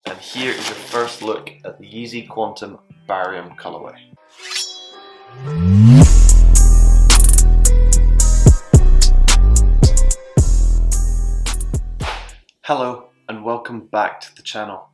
And here is your first look at the Yeezy Quantum Barium colourway. Hello and welcome back to the channel.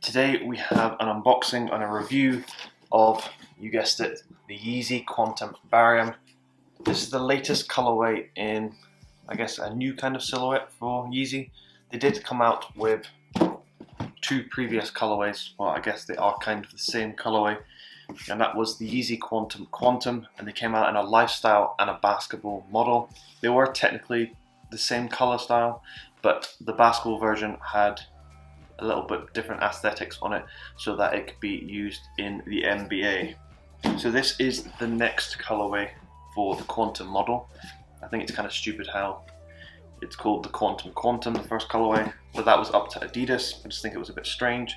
Today we have an unboxing and a review of, you guessed it, the Yeezy Quantum Barium. This is the latest colourway in, I guess, a new kind of silhouette for Yeezy. They did come out with two previous colorways. Well, I guess they are kind of the same colorway, and that was the Yeezy Quantum, and they came out in a lifestyle and a basketball model. They were technically the same color style, but the basketball version had a little bit different aesthetics on it so that it could be used in the NBA. So this is the next colorway for the Quantum model. I think it's kind of stupid how it's called the Quantum, the first colorway, but that was up to Adidas. I just think it was a bit strange.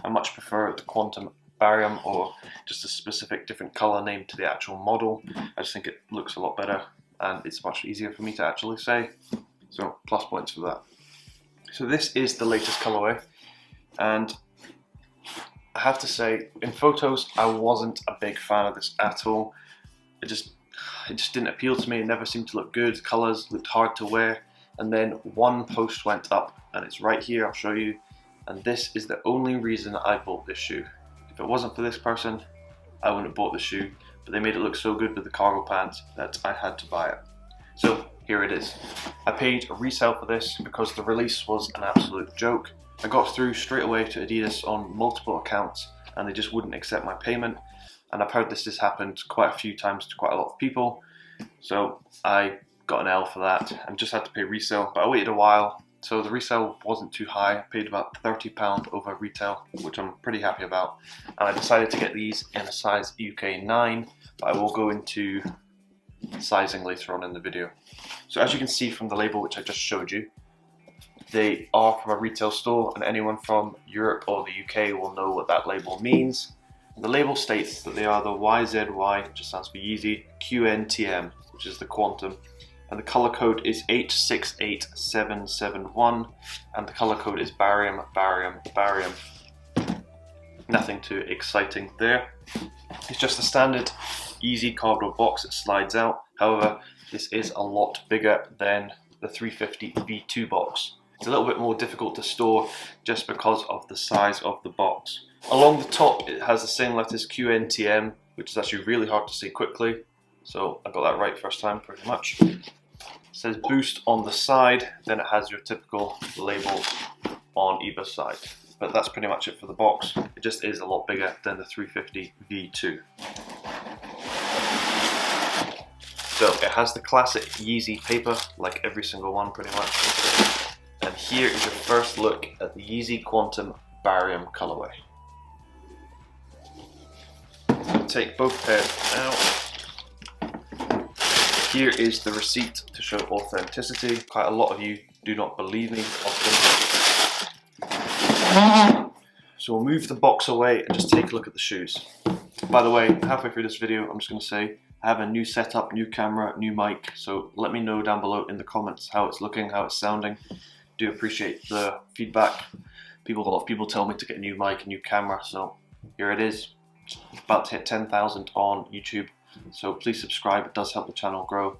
I much prefer the Quantum Barium, or just a specific different color name to the actual model. I just think it looks a lot better and it's much easier for me to actually say. So plus points for that. So this is the latest colorway, and I have to say, in photos I wasn't a big fan of this at all. It just didn't appeal to me. It never seemed to look good. Colors looked hard to wear. And then one post went up, and it's right here, I'll show you, and this is the only reason I bought this shoe. If it wasn't for this person, I wouldn't have bought the shoe, but they made it look so good with the cargo pants that I had to buy it. So here it is. I paid a resale for this because the release was an absolute joke. I got through straight away to Adidas on multiple accounts and they just wouldn't accept my payment, and I've heard this has happened quite a few times to quite a lot of people, so I got an L for that and just had to pay resale. But I waited a while, so the resale wasn't too high. I paid about £30 over retail, which I'm pretty happy about, and I decided to get these in a size UK 9, but I will go into sizing later on in the video. So as you can see from the label which I just showed you, they are from a retail store, and anyone from Europe or the UK will know what that label means. The label states that they are the YZY, which stands for Yeezy, QNTM, which is the Quantum, and the color code is H68771, and the color code is Barium. Nothing too exciting there. It's just a standard Yeezy cardboard box that slides out. However, this is a lot bigger than the 350 V2 box. It's a little bit more difficult to store just because of the size of the box. Along the top it has the same letters QNTM, which is actually really hard to see quickly. So I got that right first time, pretty much. It says Boost on the side, then it has your typical labels on either side. But that's pretty much it for the box. It just is a lot bigger than the 350 V2. So it has the classic Yeezy paper, like every single one pretty much. And here is your first look at the Yeezy Quantum Barium colorway. Take both pairs out. Here is the receipt to show authenticity. Quite a lot of you do not believe me often. So we'll move the box away and just take a look at the shoes. By the way, halfway through this video, I'm just going to say I have a new setup, new camera, new mic. So let me know down below in the comments how it's looking, how it's sounding. Do appreciate the feedback. A lot of people tell me to get a new mic, a new camera. So here it is. About to hit 10,000 on YouTube, so please subscribe. It does help the channel grow,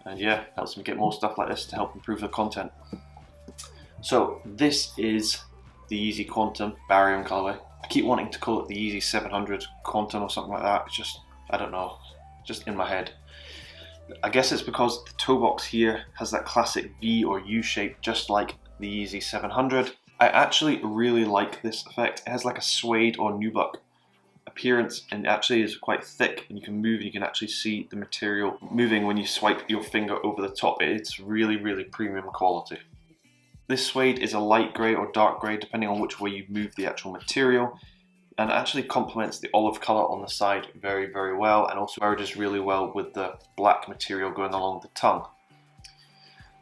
and yeah, helps me get more stuff like this to help improve the content. So this is the Yeezy Quantum Barium colorway. I keep wanting to call it the Yeezy 700 Quantum or something like that. It's just, I don't know, just in my head. I guess it's because the toe box here has that classic V or U shape, just like the Yeezy 700. I actually really like this effect. It has like a suede or nubuck appearance, and it actually is quite thick, and you can move and you can actually see the material moving when you swipe your finger over the top. It's really, really premium quality. This suede is a light grey or dark grey depending on which way you move the actual material, and it actually complements the olive colour on the side very, very well, and also merges really well with the black material going along the tongue.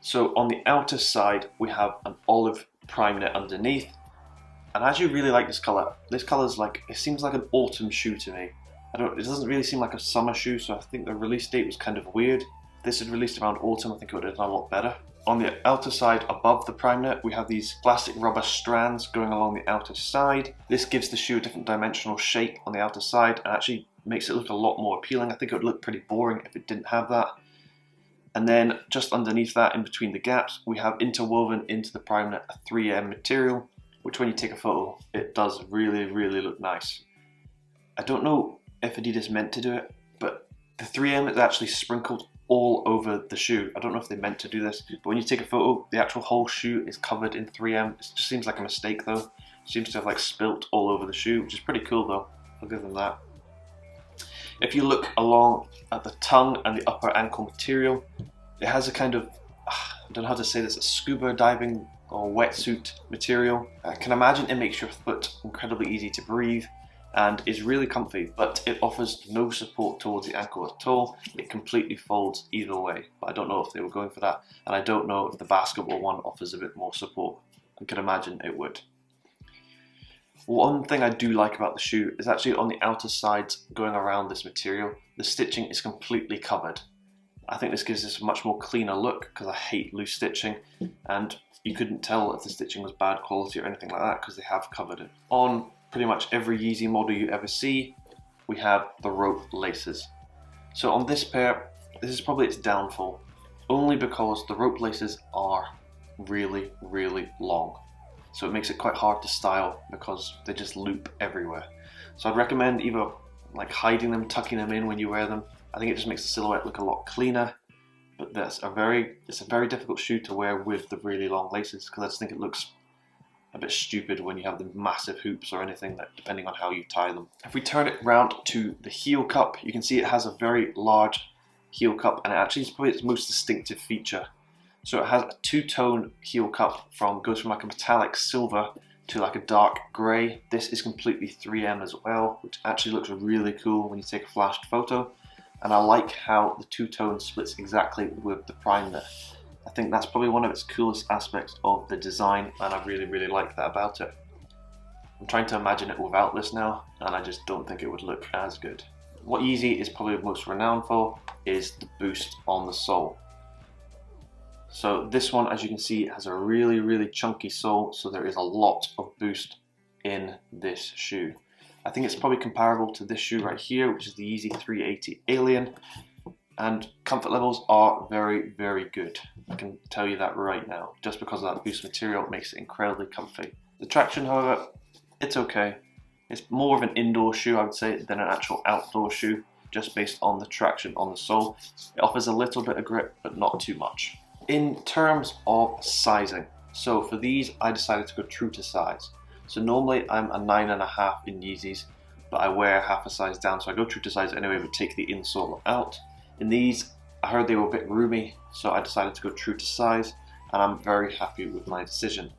So on the outer side we have an olive prime knit underneath, and I actually really like this colour. This colour is like, it seems like an autumn shoe to me. It doesn't really seem like a summer shoe, so I think the release date was kind of weird. If this had released around autumn, I think it would have done a lot better. On the outer side above the prime knit, we have these plastic rubber strands going along the outer side. This gives the shoe a different dimensional shape on the outer side and actually makes it look a lot more appealing. I think it would look pretty boring if it didn't have that. And then just underneath that, in between the gaps, we have interwoven into the prime knit a 3M material, which when you take a photo, it does really, really look nice. I don't know if Adidas meant to do it, but the 3M is actually sprinkled all over the shoe. I don't know if they meant to do this, but when you take a photo, the actual whole shoe is covered in 3M. It just seems like a mistake though. It seems to have like spilt all over the shoe, which is pretty cool though. I'll give them that. If you look along at the tongue and the upper ankle material, it has a kind of, I don't know how to say this, a scuba diving or wetsuit material. I can imagine it makes your foot incredibly easy to breathe and is really comfy, but it offers no support towards the ankle at all. It completely folds either way, but I don't know if they were going for that, and I don't know if the basketball one offers a bit more support. I can imagine it would. One thing I do like about the shoe is actually on the outer sides going around this material, the stitching is completely covered. I think this gives this a much more cleaner look because I hate loose stitching, and you couldn't tell if the stitching was bad quality or anything like that because they have covered it. On pretty much every Yeezy model you ever see, we have the rope laces. So on this pair, this is probably its downfall, only because the rope laces are really, really long. So it makes it quite hard to style because they just loop everywhere. So I'd recommend either like hiding them, tucking them in when you wear them. I think it just makes the silhouette look a lot cleaner, but it's a very difficult shoe to wear with the really long laces because I just think it looks a bit stupid when you have the massive hoops or anything, that depending on how you tie them. If we turn it round to the heel cup, you can see it has a very large heel cup, and it actually is probably its most distinctive feature. So it has a two-tone heel cup, goes from like a metallic silver to like a dark grey. This is completely 3M as well, which actually looks really cool when you take a flashed photo. And I like how the two-tone splits exactly with the prime knit. I think that's probably one of its coolest aspects of the design, and I really, really like that about it. I'm trying to imagine it without this now, and I just don't think it would look as good. What Yeezy is probably most renowned for is the boost on the sole. So this one, as you can see, has a really, really chunky sole, so there is a lot of boost in this shoe. I think it's probably comparable to this shoe right here, which is the Yeezy 380 Alien, and comfort levels are very, very good. I can tell you that right now. Just because of that boost material, it makes it incredibly comfy. The traction, however, it's okay. It's more of an indoor shoe, I would say, than an actual outdoor shoe, just based on the traction on the sole. It offers a little bit of grip, but not too much. In terms of sizing, so for these, I decided to go true to size. So normally I'm a 9.5 in Yeezys, but I wear half a size down, so I go true to size anyway, but take the insole out. In these, I heard they were a bit roomy, so I decided to go true to size, and I'm very happy with my decision.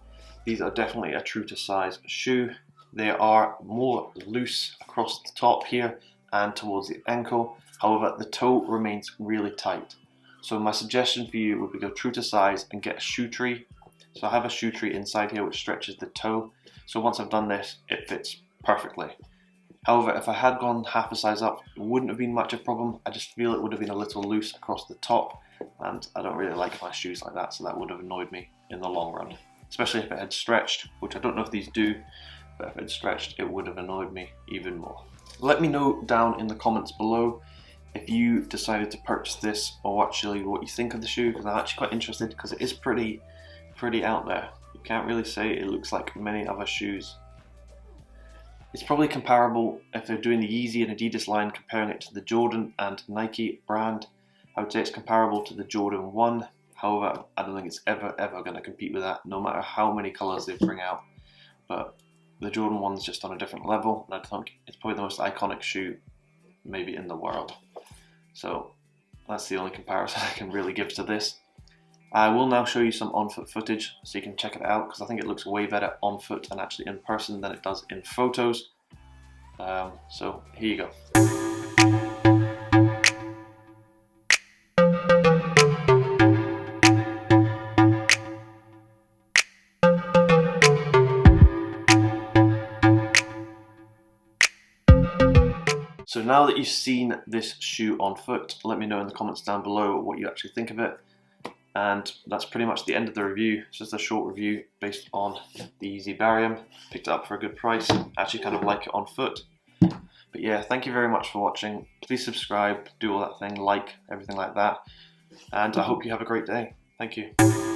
These are definitely a true to size shoe. They are more loose across the top here and towards the ankle. However, the toe remains really tight. So my suggestion for you would be go true to size and get a shoe tree. So I have a shoe tree inside here which stretches the toe. So once I've done this, it fits perfectly. However, if I had gone half a size up, it wouldn't have been much of a problem. I just feel it would have been a little loose across the top, and I don't really like my shoes like that, so that would have annoyed me in the long run. Especially if it had stretched, which I don't know if these do, but if it had stretched, it would have annoyed me even more. Let me know down in the comments below if you decided to purchase this, or actually what you think of the shoe, because I'm actually quite interested, because it is pretty out there. You can't really say it looks like many other shoes. It's probably comparable if they're doing the Yeezy and Adidas line, comparing it to the Jordan and Nike brand. I would say it's comparable to the Jordan 1. However, I don't think it's ever going to compete with that, no matter how many colours they bring out. But the Jordan 1's just on a different level, and I think it's probably the most iconic shoe maybe in the world. So that's the only comparison I can really give to this. I will now show you some on-foot footage so you can check it out, because I think it looks way better on foot and actually in person than it does in photos. So here you go. So now that you've seen this shoe on foot, let me know in the comments down below what you actually think of it. And that's pretty much the end of the review. It's just a short review based on the Yeezy Barium. Picked it up for a good price. Actually kind of like it on foot. But yeah, thank you very much for watching. Please subscribe, do all that thing, like, everything like that. And I hope you have a great day. Thank you.